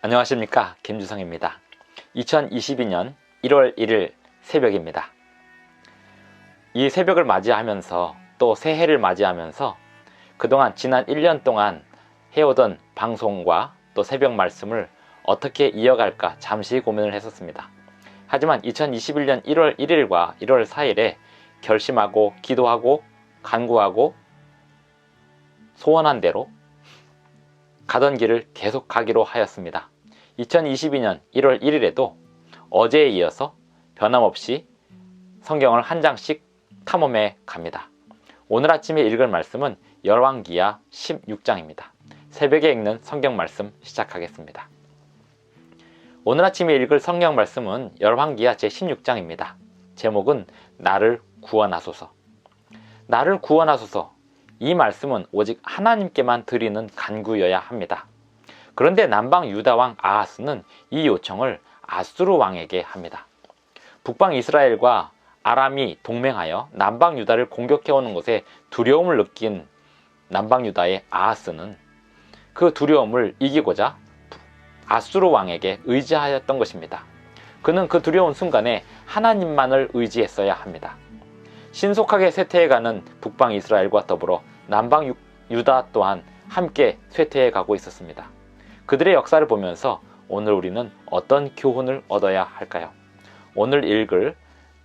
안녕하십니까, 김주성입니다. 2022년 1월 1일 새벽입니다. 이 새벽을 맞이하면서 또 새해를 맞이하면서 그동안 지난 1년 동안 해오던 방송과 또 새벽 말씀을 어떻게 이어갈까 잠시 고민을 했었습니다. 하지만 2021년 1월 1일과 1월 4일에 결심하고 기도하고 간구하고 소원한 대로 가던 길을 계속 가기로 하였습니다. 2022년 1월 1일에도 어제에 이어서 변함없이 성경을 한 장씩 탐험해 갑니다. 오늘 아침에 읽을 말씀은 열왕기하 16장입니다. 새벽에 읽는 성경 말씀 시작하겠습니다. 오늘 아침에 읽을 성경 말씀은 열왕기하 제16장입니다. 제목은 나를 구원하소서. 나를 구원하소서. 이 말씀은 오직 하나님께만 드리는 간구여야 합니다. 그런데 남방 유다 왕 아하스는 이 요청을 아수르 왕에게 합니다. 북방 이스라엘과 아람이 동맹하여 남방 유다를 공격해오는 것에 두려움을 느낀 남방 유다의 아하스는 그 두려움을 이기고자 아수르 왕에게 의지하였던 것입니다. 그는 그 두려운 순간에 하나님만을 의지했어야 합니다. 신속하게 쇠퇴해가는 북방 이스라엘과 더불어 남방 유다 또한 함께 쇠퇴해 가고 있었습니다. 그들의 역사를 보면서 오늘 우리는 어떤 교훈을 얻어야 할까요? 오늘 읽을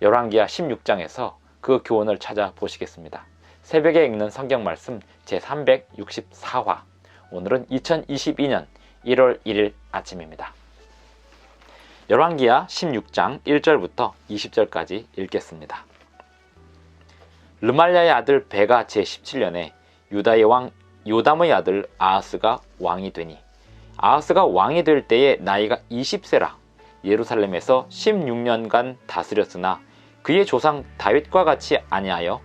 열왕기하 16장에서 그 교훈을 찾아보시겠습니다. 새벽에 읽는 성경 말씀 제364화. 오늘은 2022년 1월 1일 아침입니다. 열왕기하 16장 1절부터 20절까지 읽겠습니다. 르말랴의 아들 베가 제17년에 유다의 왕 요담의 아들 아하스가 왕이 되니 아하스가 왕이 될 때에 나이가 20세라 예루살렘에서 16년간 다스렸으나 그의 조상 다윗과 같지 아니하여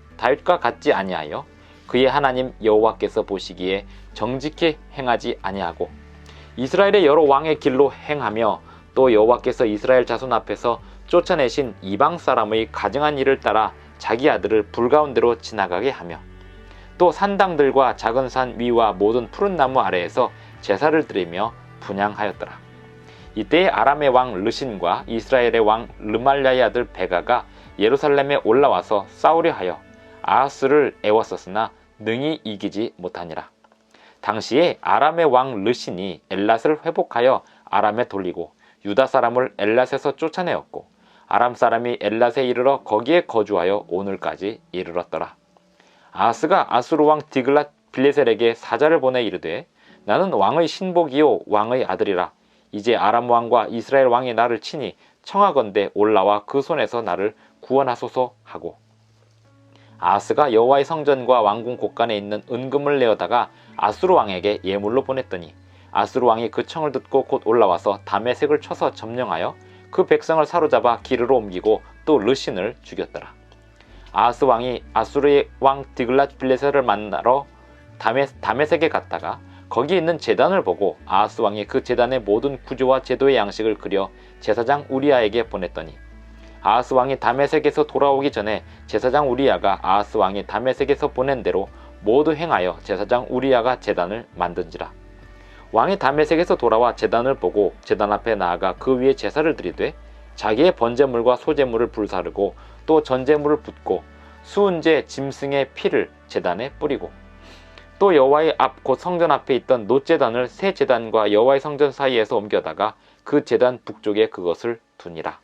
그의 하나님 여호와께서 보시기에 정직히 행하지 아니하고 이스라엘의 여러 왕의 길로 행하며 또 여호와께서 이스라엘 자손 앞에서 쫓아내신 이방 사람의 가증한 일을 따라 자기 아들을 불 가운데로 지나가게 하며 또 산당들과 작은 산 위와 모든 푸른 나무 아래에서 제사를 드리며 분향하였더라. 이때에 아람의 왕 르신과 이스라엘의 왕 르말랴의 아들 베가가 예루살렘에 올라와서 싸우려 하여 아하스를 애웠었으나 능히 이기지 못하니라. 당시에 아람의 왕 르신이 엘랏을 회복하여 아람에 돌리고 유다 사람을 엘랏에서 쫓아내었고 아람 사람이 엘랏에 이르러 거기에 거주하여 오늘까지 이르렀더라. 아하스가 아수르 왕 디글랏 빌레셀에게 사자를 보내 이르되 나는 왕의 신복이요 왕의 아들이라. 이제 아람 왕과 이스라엘 왕이 나를 치니 청하건대 올라와 그 손에서 나를 구원하소서 하고 아하스가 여호와의 성전과 왕궁 곳간에 있는 은금을 내어다가 아수르 왕에게 예물로 보냈더니 아수르 왕이 그 청을 듣고 곧 올라와서 다메섹을 쳐서 점령하여 그 백성을 사로잡아 기르로 옮기고 또 르신을 죽였더라. 아하스 왕이 아수르의 왕 디글랏 빌레셀을 만나러 다메섹에 갔다가 거기 있는 제단을 보고 아하스 왕이 그 제단의 모든 구조와 제도의 양식을 그려 제사장 우리야에게 보냈더니 아하스 왕이 다메섹에서 돌아오기 전에 제사장 우리야가 아하스 왕이 다메섹에서 보낸 대로 모두 행하여 제사장 우리야가 제단을 만든지라. 왕이 다메섹에서 돌아와 제단을 보고 제단 앞에 나아가 그 위에 제사를 드리되 자기의 번제물과 소제물을 불사르고 또 전제물을 붓고 수은제 짐승의 피를 제단에 뿌리고 또 여호와의 앞 곧 성전 앞에 있던 놋제단을 새 제단과 여호와의 성전 사이에서 옮겨다가 그 제단 북쪽에 그것을 두니라.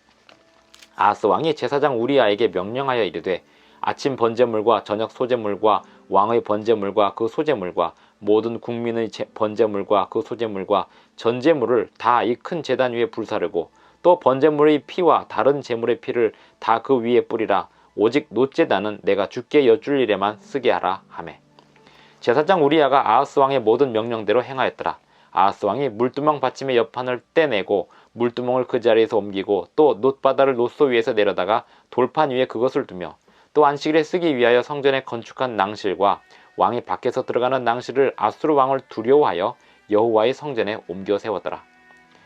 아하스 왕이 제사장 우리야에게 명령하여 이르되 아침 번제물과 저녁 소제물과 왕의 번제물과 그 소제물과 모든 국민의 번제물과 그 소제물과 전제물을 다 이 큰 제단 위에 불사르고 또 번제물의 피와 다른 제물의 피를 다 그 위에 뿌리라. 오직 놋제단은 내가 주께 여쭐 일에만 쓰게 하라 하매 제사장 우리야가 아하스 왕의 모든 명령대로 행하였더라. 아하스 왕이 물두멍 받침의 옆판을 떼내고 물두멍을 그 자리에서 옮기고 또 놋바다를 놋소 위에서 내려다가 돌판 위에 그것을 두며 또 안식일에 쓰기 위하여 성전에 건축한 낭실과 왕이 밖에서 들어가는 낭실을 아수르 왕을 두려워하여 여호와의 성전에 옮겨 세웠더라.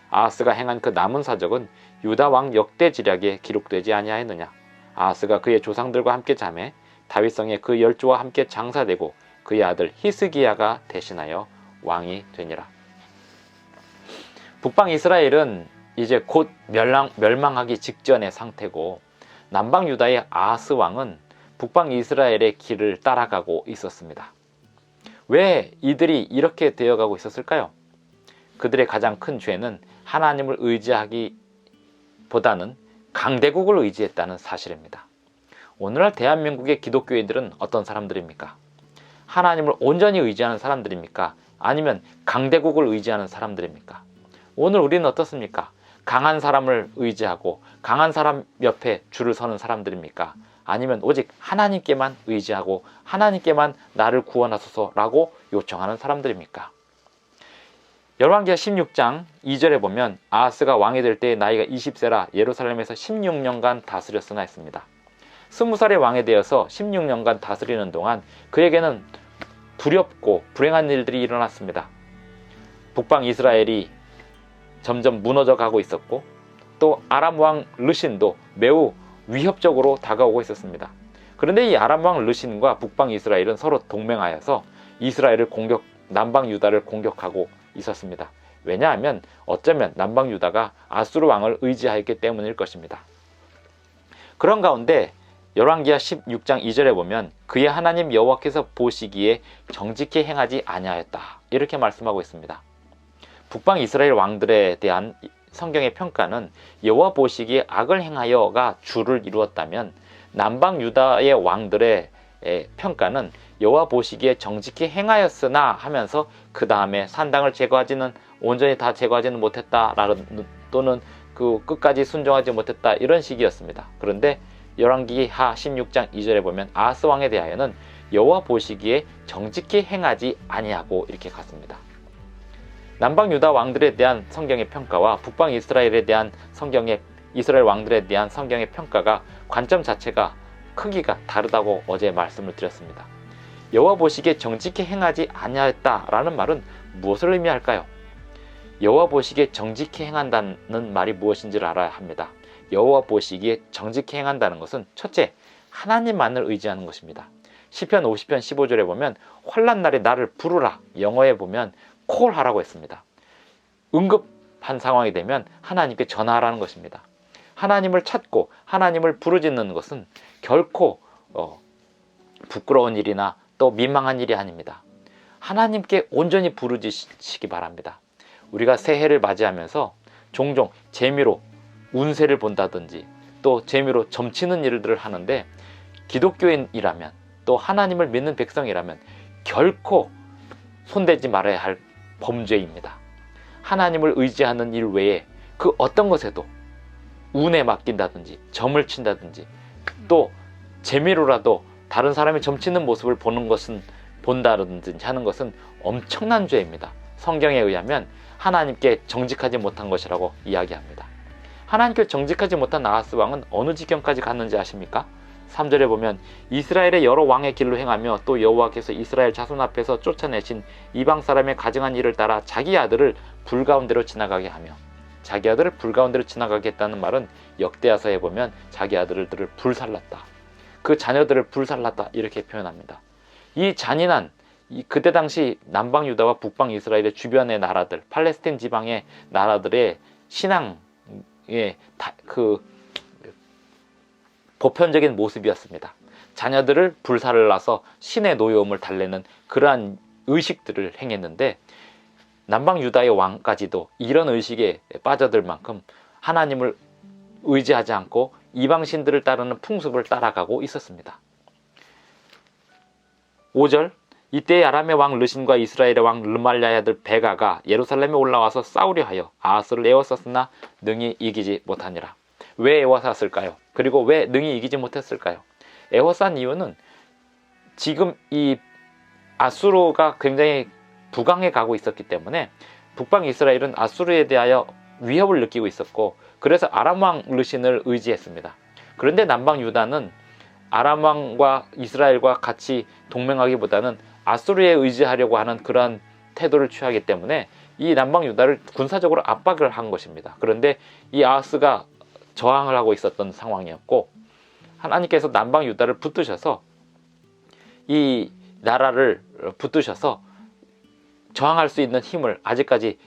아하스가 행한 그 남은 사적은 유다 왕 역대지략에 기록되지 아니하였느냐. 아하스가 그의 조상들과 함께 자매 다윗성에 그 열조와 함께 장사되고 그의 아들 히스기야가 대신하여 왕이 되니라. 북방 이스라엘은 이제 곧 멸망하기 직전의 상태고, 남방 유다의 아하스 왕은 북방 이스라엘의 길을 따라가고 있었습니다. 왜 이들이 이렇게 되어가고 있었을까요? 그들의 가장 큰 죄는 하나님을 의지하기보다는 강대국을 의지했다는 사실입니다. 오늘날 대한민국의 기독교인들은 어떤 사람들입니까? 하나님을 온전히 의지하는 사람들입니까? 아니면 강대국을 의지하는 사람들입니까? 오늘 우리는 어떻습니까? 강한 사람을 의지하고 강한 사람 옆에 줄을 서는 사람들입니까? 아니면 오직 하나님께만 의지하고 하나님께만 나를 구원하소서라고 요청하는 사람들입니까? 열왕기하 16장 2절에 보면 아하스가 왕이 될 때 나이가 20세라 예루살렘에서 16년간 다스렸으나 했습니다. 20살의 왕이 되어서 16년간 다스리는 동안 그에게는 두렵고 불행한 일들이 일어났습니다. 북방 이스라엘이 점점 무너져 가고 있었고, 또 아람 왕 르신도 매우 위협적으로 다가오고 있었습니다. 그런데 이 아람 왕 르신과 북방 이스라엘은 서로 동맹하여서 남방 유다를 공격하고 있었습니다. 왜냐하면 어쩌면 남방 유다가 아수르 왕을 의지하였기 때문일 것입니다. 그런 가운데 열왕기하 16장 2절에 보면 그의 하나님 여호와께서 보시기에 정직히 행하지 아니하였다, 이렇게 말씀하고 있습니다. 북방 이스라엘 왕들에 대한 성경의 평가는 여호와 보시기에 악을 행하여가 주를 이루었다면, 남방 유다의 왕들의 평가는 여호와 보시기에 정직히 행하였으나 하면서 그 다음에 산당을 온전히 다 제거하지는 못했다라는, 또는 그 끝까지 순종하지 못했다, 이런 식이었습니다. 그런데 열왕기하 16장 2절에 보면 아하스 왕에 대하여는 여호와 보시기에 정직히 행하지 아니하고 이렇게 갔습니다. 남방 유다 왕들에 대한 성경의 평가와 북방 이스라엘 왕들에 대한 성경의 평가가 관점 자체가 크기가 다르다고 어제 말씀을 드렸습니다. 여호와 보시기에 정직히 행하지 아니하였다라는 말은 무엇을 의미할까요? 여호와 보시기에 정직히 행한다는 말이 무엇인지를 알아야 합니다. 여호와 보시기에 정직히 행한다는 것은 첫째, 하나님만을 의지하는 것입니다. 시편 50편 15절에 보면 환난 날에 나를 부르라, 영어에 보면 콜하라고 했습니다. 응급한 상황이 되면 하나님께 전화하라는 것입니다. 하나님을 찾고 하나님을 부르짖는 것은 결코 부끄러운 일이나 또 민망한 일이 아닙니다. 하나님께 온전히 부르짖으시기 바랍니다. 우리가 새해를 맞이하면서 종종 재미로 운세를 본다든지 또 재미로 점치는 일들을 하는데, 기독교인이라면 또 하나님을 믿는 백성이라면 결코 손대지 말아야 할 범죄입니다. 하나님을 의지하는 일 외에 그 어떤 것에도 운에 맡긴다든지 점을 친다든지 또 재미로라도 다른 사람이 점치는 모습을 본다든지 하는 것은 엄청난 죄입니다. 성경에 의하면 하나님께 정직하지 못한 것이라고 이야기합니다. 하나님께 정직하지 못한 아하스 왕은 어느 지경까지 갔는지 아십니까? 3절에 보면 이스라엘의 여러 왕의 길로 행하며 또 여호와께서 이스라엘 자손 앞에서 쫓아내신 이방 사람의 가증한 일을 따라 자기 아들을 불 가운데로 지나가게 하며, 자기 아들을 불 가운데로 지나가게 했다는 말은 역대하서에 보면 자기 아들들을 불살랐다, 그 자녀들을 불살랐다, 이렇게 표현합니다. 이 잔인한 그때 당시 남방 유다와 북방 이스라엘의 주변의 나라들, 팔레스틴 지방의 나라들의 신앙의 그 보편적인 모습이었습니다. 자녀들을 불살라서 신의 노여움을 달래는 그러한 의식들을 행했는데, 남방 유다의 왕까지도 이런 의식에 빠져들 만큼 하나님을 의지하지 않고 이방신들을 따르는 풍습을 따라가고 있었습니다. 5절, 이때 아람의 왕 르신과 이스라엘의 왕 르말랴의 아들 베가가 예루살렘에 올라와서 싸우려 하여 아하스를 에워쌌으나 능히 이기지 못하니라. 왜 에워쌌을까요? 그리고 왜 능히 이기지 못했을까요? 에워싼 이유는 지금 이 아수르가 굉장히 부강해 가고 있었기 때문에 북방 이스라엘은 아수르에 대하여 위협을 느끼고 있었고, 그래서 아람 왕 르신을 의지했습니다. 그런데 남방 유다는 아람 왕과 이스라엘과 같이 동맹하기보다는 아수르에 의지하려고 하는 그러한 태도를 취하기 때문에 이 남방 유다를 군사적으로 압박을 한 것입니다. 그런데 이 아하스가 저항을 하고 있었던 상황이었고, 하나님께서 남방 유다를 붙드셔서 이 나라를 붙드셔서 저항할 수 있는 힘을 아직까지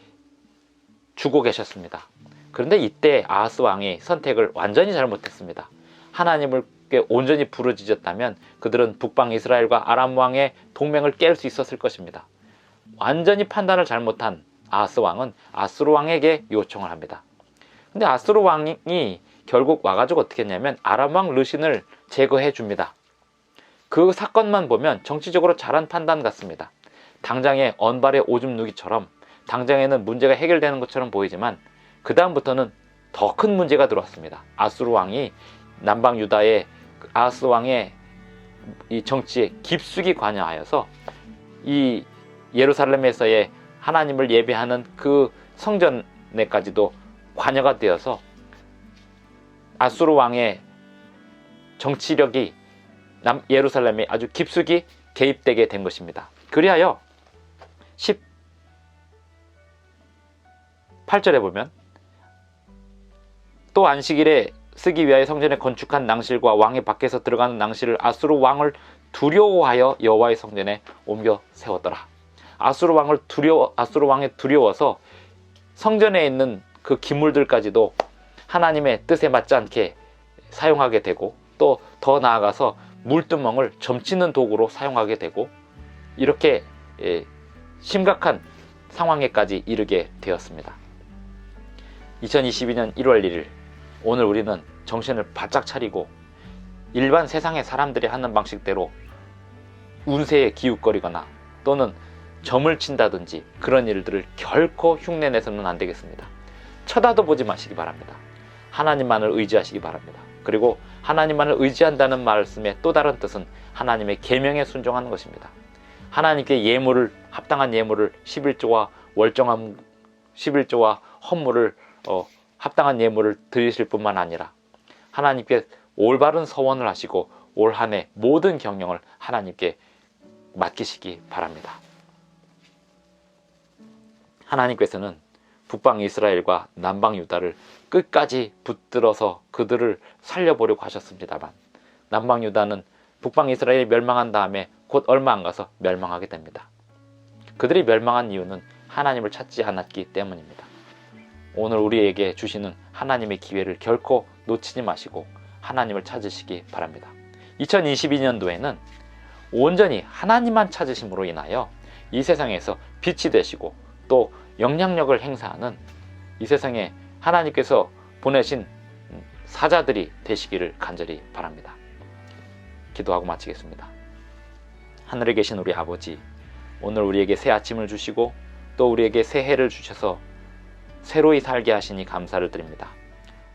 주고 계셨습니다. 그런데 이때 아하스 왕이 선택을 완전히 잘못했습니다. 하나님께 온전히 부르짖었다면 그들은 북방 이스라엘과 아람 왕의 동맹을 깰 수 있었을 것입니다. 완전히 판단을 잘못한 아하스 왕은 아수르 왕에게 요청을 합니다. 근데 아수르 왕이 결국 와가지고 어떻게 했냐면 아람 왕 르신을 제거해 줍니다. 그 사건만 보면 정치적으로 잘한 판단 같습니다. 당장의 언발의 오줌 누기처럼 당장에는 문제가 해결되는 것처럼 보이지만 그 다음부터는 더 큰 문제가 들어왔습니다. 아수르 왕이 남방 유다의 아하스 왕의 이 정치에 깊숙이 관여하여서 이 예루살렘에서의 하나님을 예배하는 그 성전에까지도 관여가 되어서 아수르 왕의 정치력이 예루살렘에 아주 깊숙이 개입되게 된 것입니다. 그리하여 18절에 보면 또 안식일에 쓰기 위하여 성전에 건축한 낭실과 왕이 밖에서 들어가는 낭실을 아수르 왕을 두려워하여 여호와의 성전에 옮겨 세웠더라. 아수르 왕이 두려워서 성전에 있는 그 기물들까지도 하나님의 뜻에 맞지 않게 사용하게 되고 또 더 나아가서 물두멍을 점치는 도구로 사용하게 되고 이렇게 심각한 상황에까지 이르게 되었습니다. 2022년 1월 1일 오늘 우리는 정신을 바짝 차리고 일반 세상의 사람들이 하는 방식대로 운세에 기웃거리거나 또는 점을 친다든지 그런 일들을 결코 흉내내서는 안 되겠습니다. 쳐다도 보지 마시기 바랍니다. 하나님만을 의지하시기 바랍니다. 그리고 하나님만을 의지한다는 말씀의 또 다른 뜻은 하나님의 계명에 순종하는 것입니다. 하나님께 합당한 예물을 11조와 월정한 11조와 헌물을 합당한 예물을 드리실 뿐만 아니라 하나님께 올바른 서원을 하시고 올 한 해 모든 경영을 하나님께 맡기시기 바랍니다. 하나님께서는 북방 이스라엘과 남방 유다를 끝까지 붙들어서 그들을 살려보려고 하셨습니다만 남방 유다는 북방 이스라엘이 멸망한 다음에 곧 얼마 안 가서 멸망하게 됩니다. 그들이 멸망한 이유는 하나님을 찾지 않았기 때문입니다. 오늘 우리에게 주시는 하나님의 기회를 결코 놓치지 마시고 하나님을 찾으시기 바랍니다. 2022년도에는 온전히 하나님만 찾으심으로 인하여 이 세상에서 빛이 되시고 또 영향력을 행사하는 이 세상에 하나님께서 보내신 사자들이 되시기를 간절히 바랍니다. 기도하고 마치겠습니다. 하늘에 계신 우리 아버지, 오늘 우리에게 새 아침을 주시고 또 우리에게 새 해를 주셔서 새로이 살게 하시니 감사를 드립니다.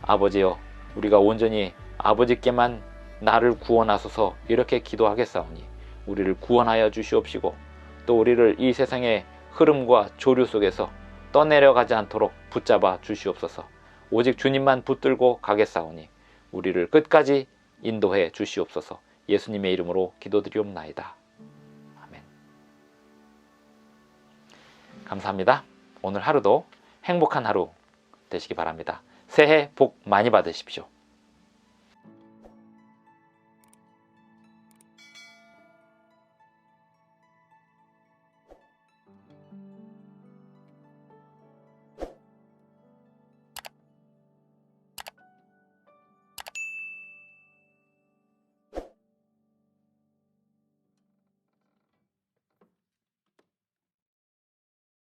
아버지여, 우리가 온전히 아버지께만 나를 구원하소서 이렇게 기도하겠사오니 우리를 구원하여 주시옵시고 또 우리를 이 세상의 흐름과 조류 속에서 떠내려가지 않도록 붙잡아 주시옵소서. 오직 주님만 붙들고 가겠사오니 우리를 끝까지 인도해 주시옵소서. 예수님의 이름으로 기도드리옵나이다. 아멘. 감사합니다. 오늘 하루도 행복한 하루 되시기 바랍니다. 새해 복 많이 받으십시오.